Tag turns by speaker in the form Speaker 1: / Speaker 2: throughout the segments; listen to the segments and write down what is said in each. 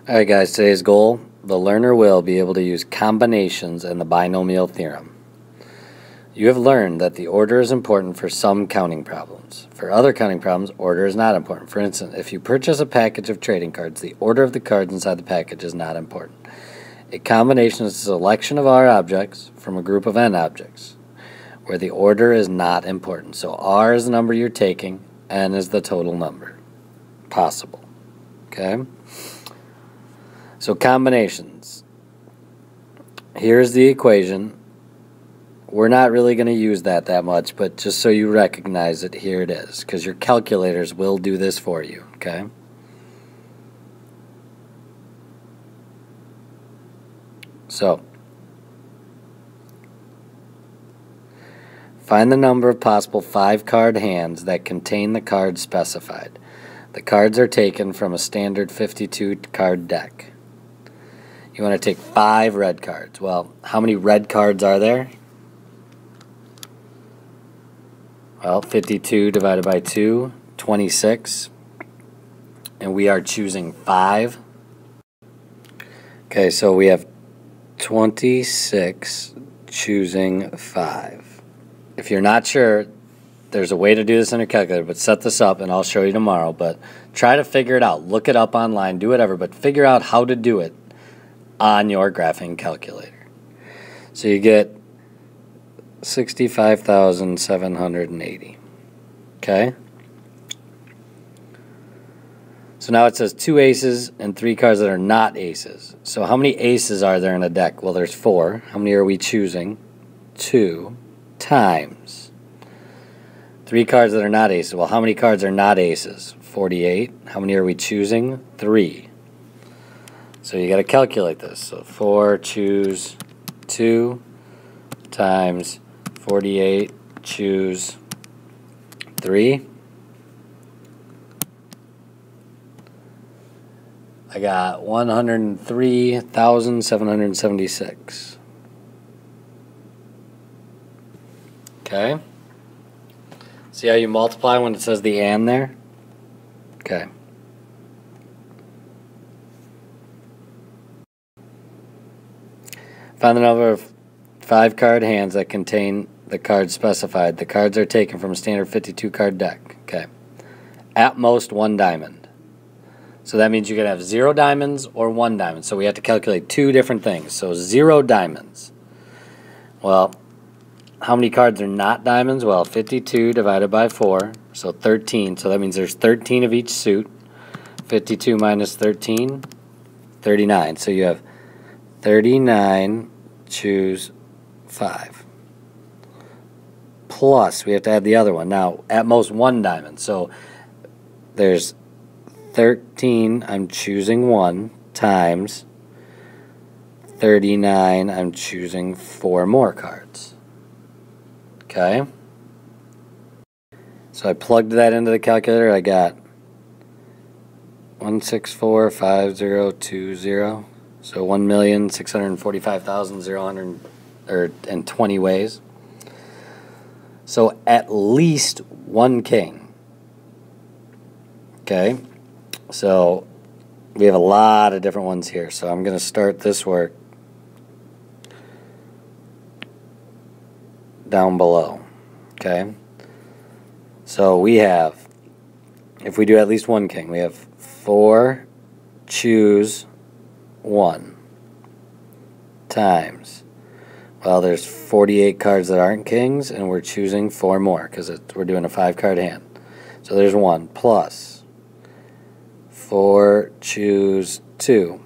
Speaker 1: Alright guys, today's goal, the learner will be able to use combinations in the binomial theorem. You have learned that the order is important for some counting problems. For other counting problems, order is not important. For instance, if you purchase a package of trading cards, the order of the cards inside the package is not important. A combination is a selection of R objects from a group of N objects, where the order is not important. So R is the number you're taking, N is the total number possible. Okay? So combinations. Here's the equation. We're not really going to use that much, but just so you recognize it, here it is, because your calculators will do this for you, okay? So, find the number of possible 5-card hands that contain the cards specified. The cards are taken from a standard 52-card deck. You want to take 5 red cards. Well, how many red cards are there? Well, 52 divided by 2, 26. And we are choosing 5. Okay, so we have 26 choosing 5. If you're not sure, there's a way to do this in a calculator, but set this up and I'll show you tomorrow. But try to figure it out. Look it up online, do whatever, but figure out how to do it on your graphing calculator. So you get 65,780. Okay? So now it says 2 aces and 3 cards that are not aces. So how many aces are there in a deck? Well, there's 4. How many are we choosing? 2 times 3 cards that are not aces. Well, how many cards are not aces? 48. How many are we choosing? 3. So you got to calculate this. So 4 choose 2 times 48 choose 3. I got 103,776. Okay. See how you multiply when it says the and there? Okay. Find the number of 5-card hands that contain the cards specified. The cards are taken from a standard 52-card deck. Okay. At most 1 diamond. So that means you could have 0 diamonds or 1 diamond. So we have to calculate 2 different things. So 0 diamonds. Well, how many cards are not diamonds? Well, 52 divided by 4, so 13. So that means there's 13 of each suit. 52 minus 13, 39. So you have 39 choose 5. Plus, we have to add the other one. Now, at most 1 diamond. So there's 13, I'm choosing 1, times 39, I'm choosing 4 more cards. Okay? So I plugged that into the calculator. I got 1645020. So 1,645,020 ways. So at least 1 king. Okay? So we have a lot of different ones here. So I'm going to start this work down below. Okay? So we have, if we do at least 1 king, we have 4 choose 1 times, well, there's 48 cards that aren't kings, and we're choosing 4 more because we're doing a 5-card hand. So there's 1 plus 4 choose 2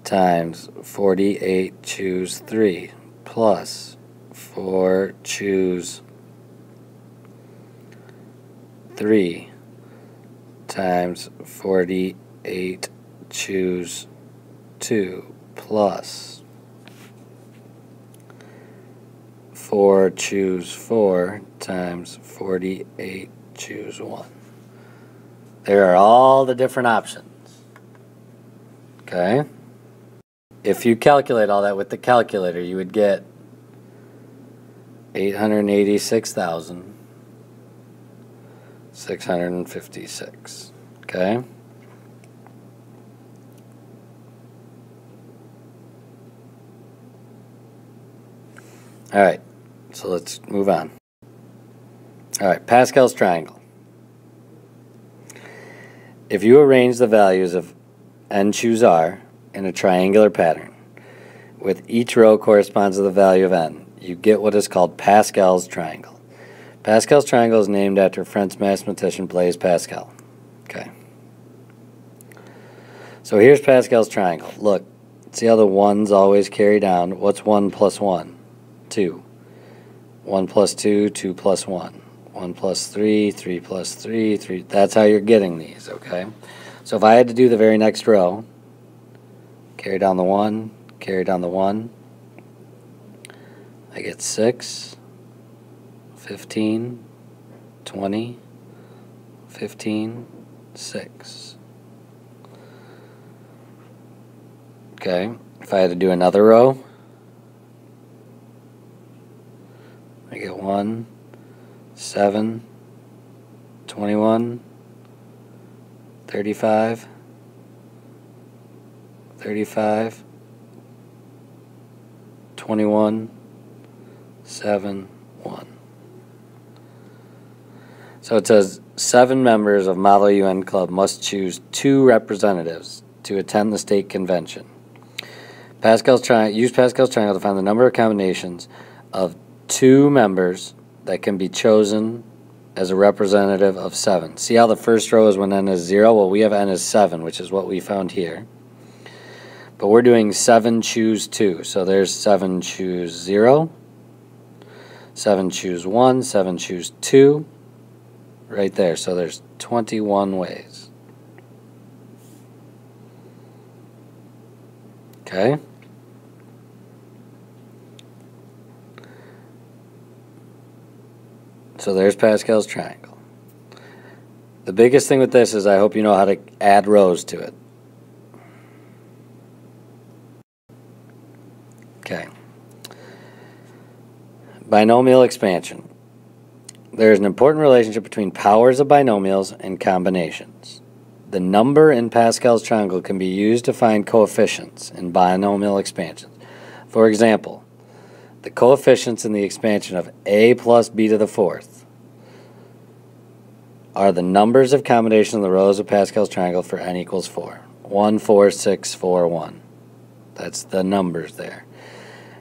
Speaker 1: times 48 choose 3 plus 4 choose 3 times 48 choose 2 plus 4 choose 4 times 48 choose 1. There are all the different options. Okay? If you calculate all that with the calculator, you would get 886,656. Okay? Alright, so let's move on. Alright, Pascal's triangle. If you arrange the values of n choose r in a triangular pattern, with each row corresponds to the value of n, you get what is called Pascal's triangle. Pascal's triangle is named after French mathematician Blaise Pascal. Okay. So here's Pascal's triangle. Look, see how the ones always carry down? What's 1 plus 1? 2. 1 plus 2, 2 plus 1. 1 plus 3, 3 plus 3, 3. That's how you're getting these, okay? So if I had to do the very next row, carry down the 1, carry down the 1, I get 6, 15, 20, 15, 6. Okay, if I had to do another row, I get 1, 7, 21, 35, 35, 21, 7, 1. So it says 7 members of Model UN Club must choose 2 representatives to attend the state convention. Use Pascal's triangle to find the number of combinations of 2 members that can be chosen as a representative of 7. See how the first row is when n is 0? Well, we have n as 7, which is what we found here. But we're doing 7 choose 2. So there's 7 choose 0, 7 choose 1, 7 choose 2, right there. So there's 21 ways. Okay? So there's Pascal's triangle. The biggest thing with this is I hope you know how to add rows to it. Okay. Binomial expansion. There is an important relationship between powers of binomials and combinations. The number in Pascal's triangle can be used to find coefficients in binomial expansions. For example, the coefficients in the expansion of a plus b to the 4th are the numbers of combinations of the rows of Pascal's triangle for n equals 4. 1, 4, 6, 4, 1. That's the numbers there.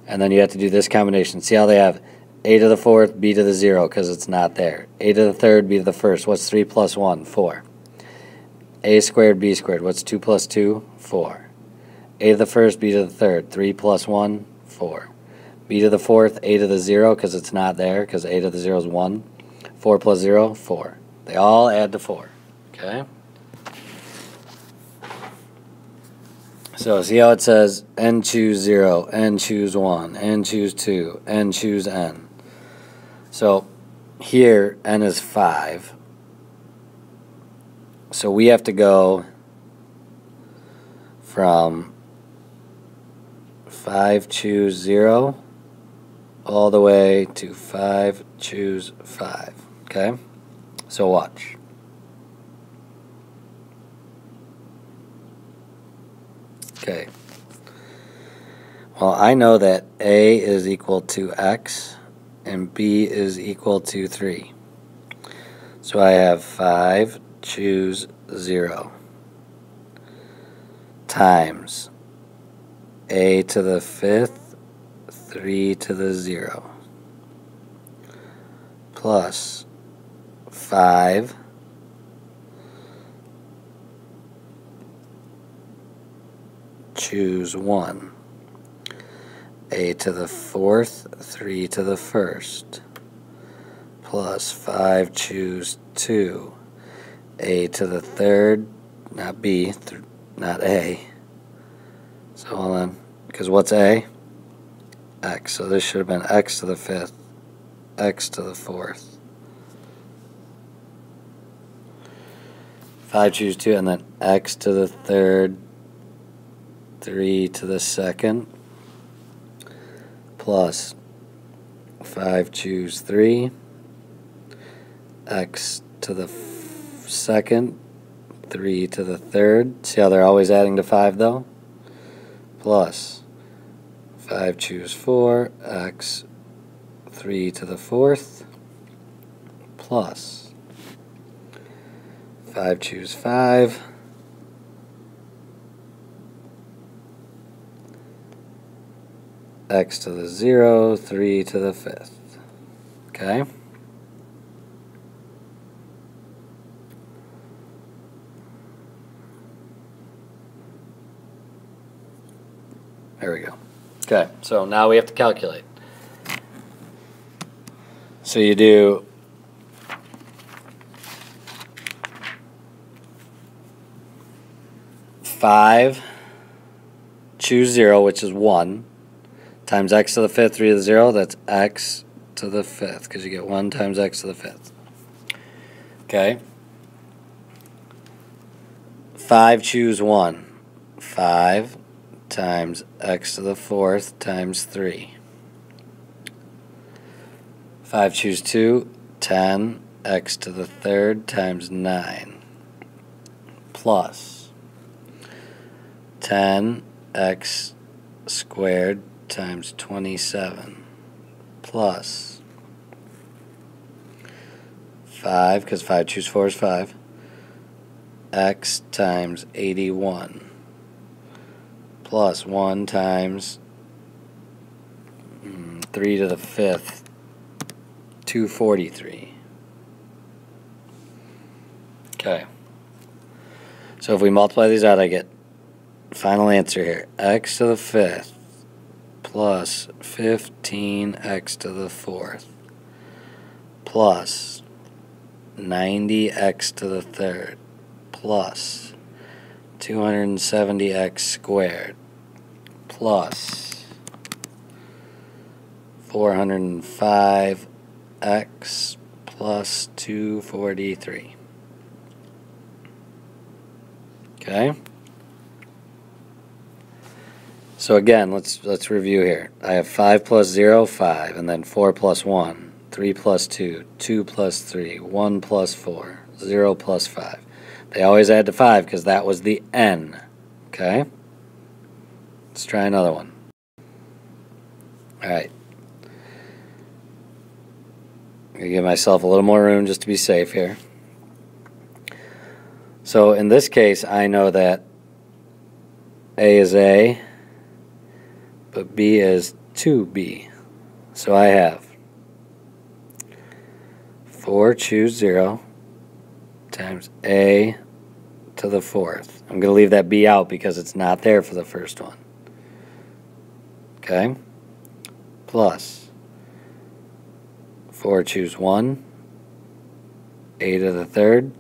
Speaker 1: And then you have to do this combination. See how they have a to the 4th, b to the 0, because it's not there. A to the 3rd, b to the 1st. What's 3 plus 1? 4. A squared, b squared. What's 2 plus 2? 4. A to the 1st, b to the 3rd. 3 plus 1? 4. B to the 4th, a to the 0, because it's not there, because a to the 0 is 1. 4 plus 0, 4. They all add to 4. Okay? So see how it says n choose 0, n choose 1, n choose 2, n choose n. So here n is 5. So we have to go from 5 choose 0 all the way to 5 choose 5. Okay? So watch. Okay. Well, I know that A is equal to X and B is equal to 3. So I have 5 choose 0 times A to the 5th, 3 to the 0 plus 5 choose 1, A to the 4th, 3 to the 1st, plus 5 choose 2, A to the 3rd, not B, not A. So hold on, because what's A? X. So this should have been X to the 5th, X to the 4th. 5 choose 2, and then X to the 3rd, 3 to the 2nd, plus 5 choose 3, X to the 2nd, 3 to the 3rd. See how they're always adding to 5 though? Plus 5 choose 4, X 3 to the 4th plus 5 choose 5 x to the 0, 3 to the 5th. Okay? There we go. Okay, so now we have to calculate. So you do 5, choose 0, which is 1, times x to the 5th, 3 to the 0, that's x to the 5th, because you get 1 times x to the 5th. Okay? 5, choose 1. 5 times x to the 4th times 3. 5, choose 2. 10, x to the 3rd times 9. Plus 10x squared times 27. Plus 5, because 5 choose 4 is 5. X times 81 plus 1 times 3 to the 5th, 243. Okay. So if we multiply these out, I get final answer here. X to the 5th plus 15x to the 4th plus 90x to the 3rd plus 270x squared plus 405x plus 243. Okay? So again, let's review here. I have 5 plus 0, 5, and then 4 plus 1, 3 plus 2, 2 plus 3, 1 plus 4, 0 plus 5. They always add to 5 because that was the n. Okay? Let's try another one. Alright. I'm going to give myself a little more room just to be safe here. So in this case, I know that A is A, but B is 2B. So I have 4 choose 0 times A to the 4th. I'm going to leave that B out because it's not there for the first one. Okay? Plus 4 choose 1, A to the 3rd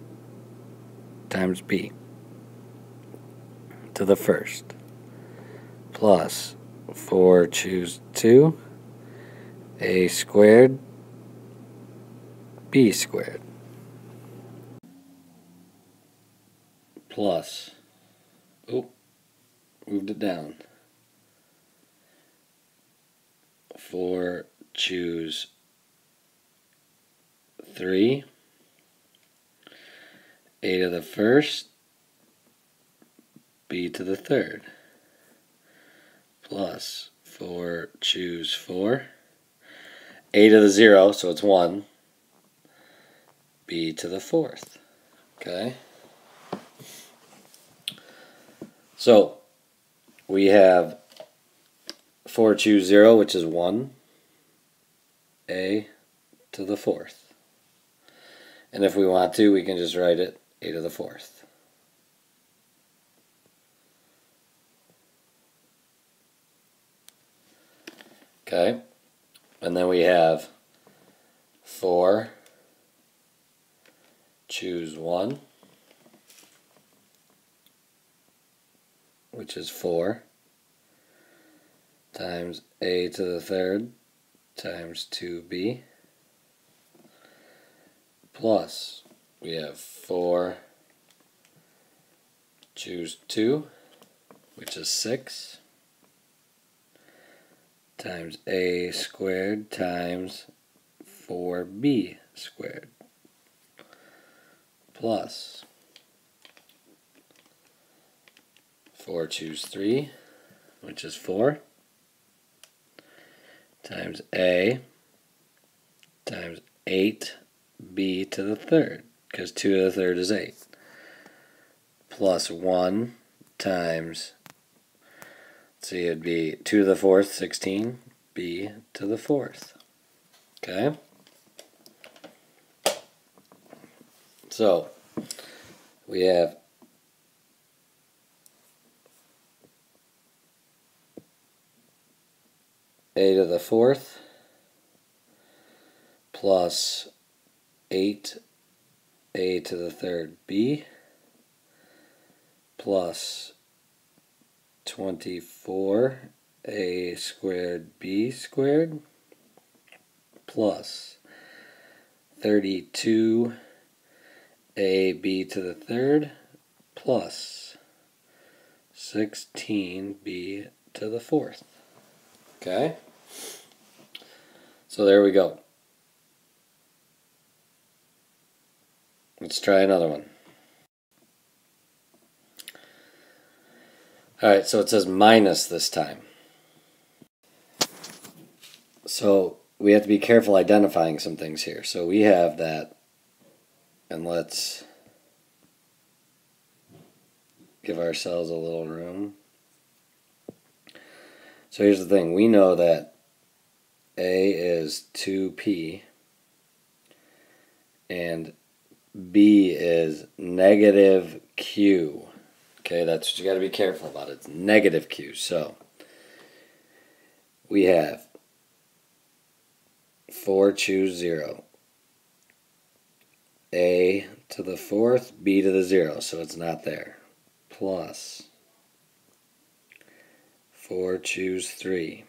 Speaker 1: times B to the 1st. Plus 4 choose 2, A squared, B squared. Plus, moved it down. 4 choose 3, A to the 1st, B to the 3rd. Plus 4 choose 4, A to the 0, so it's 1, B to the 4th. Okay? So we have 4 choose 0, which is 1, A to the 4th. And if we want to, we can just write it A to the 4th. Okay? And then we have 4 choose 1, which is 4, times A to the 3rd times 2B, plus we have 4 choose 2, which is 6, times A squared times 4B squared, plus 4 choose 3, which is 4, times A times 8b to the third, because 2 to the third is 8, plus 1 times, let's see, it'd be 2 to the fourth, 16, b to the fourth. Okay? So, we have a to the fourth plus 8a to the third b plus 24a squared b squared plus 32ab to the third plus 16b to the fourth. Okay? So there we go. Let's try another one. Alright, so it says minus this time. So we have to be careful identifying some things here. So we have that, and let's give ourselves a little room. So here's the thing. We know that A is 2p and B is negative q. Okay, that's what you got to be careful about. It's negative q. So we have 4 choose 0. A to the fourth, B to the 0, so it's not there. Plus 4 choose 3.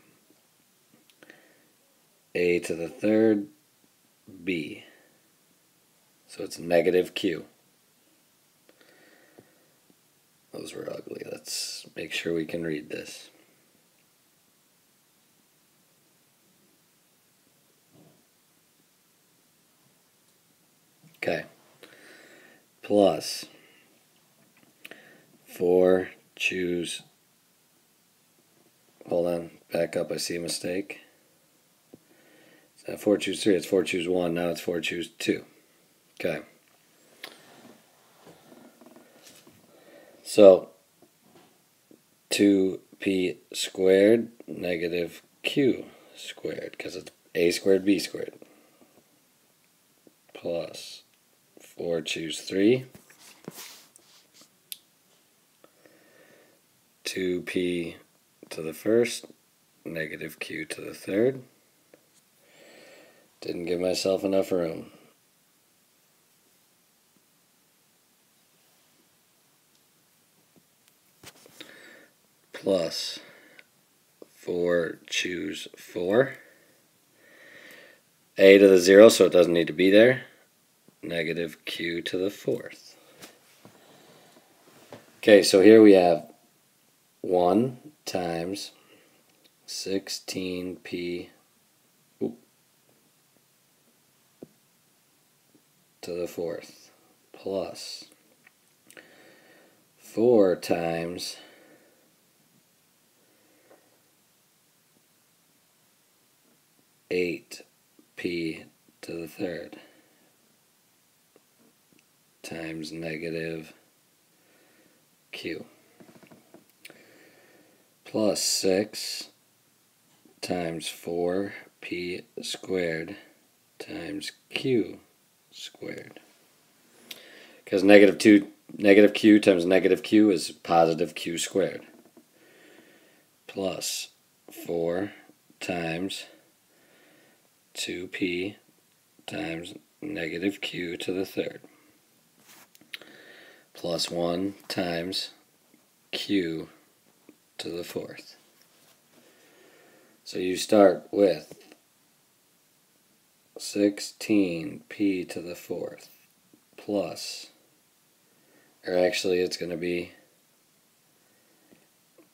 Speaker 1: A to the third, B. So it's negative q. Those were ugly. Let's make sure we can read this. Okay. Plus 4 choose, hold on, back up, I see a mistake. It's not 4 choose 3, it's 4 choose 1, now it's 4 choose 2. Okay. So 2p squared negative q squared, because it's a squared b squared, plus 4 choose 3, 2p to the first, negative q to the third. Didn't give myself enough room. Plus 4 choose 4. A to the 0, so it doesn't need to be there. Negative q to the fourth. Okay, so here we have 1 times 16p to the fourth plus 4 times 8p to the third times negative q plus 6 times 4p squared times q squared. Because negative q times negative q is positive q squared. Plus 4 times 2p times negative q to the third. Plus 1 times q to the fourth. So you start with 16p to the fourth plus, or actually it's going to be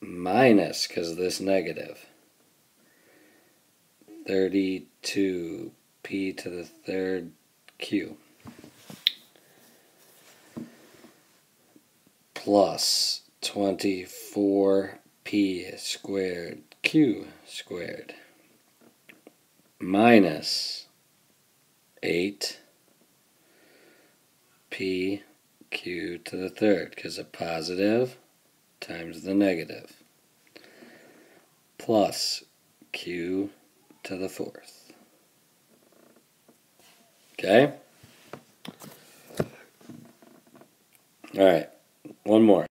Speaker 1: minus, because of this negative, 32p to the third q plus 24p squared q squared minus 8 p q to the third, because a positive times the negative, plus q to the fourth. Okay? All right, one more.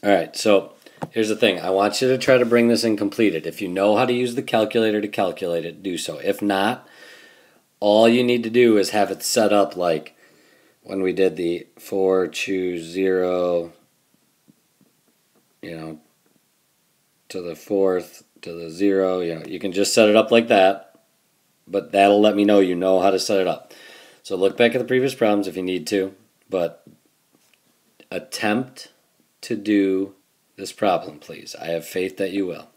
Speaker 1: All right, so here's the thing. I want you to try to bring this in completed. If you know how to use the calculator to calculate it, do so. If not, all you need to do is have it set up like when we did the 4, choose 0, to the fourth, to the 0. You can just set it up like that, but that'll let me know you know how to set it up. So look back at the previous problems if you need to, but attempt to do this problem, please. I have faith that you will.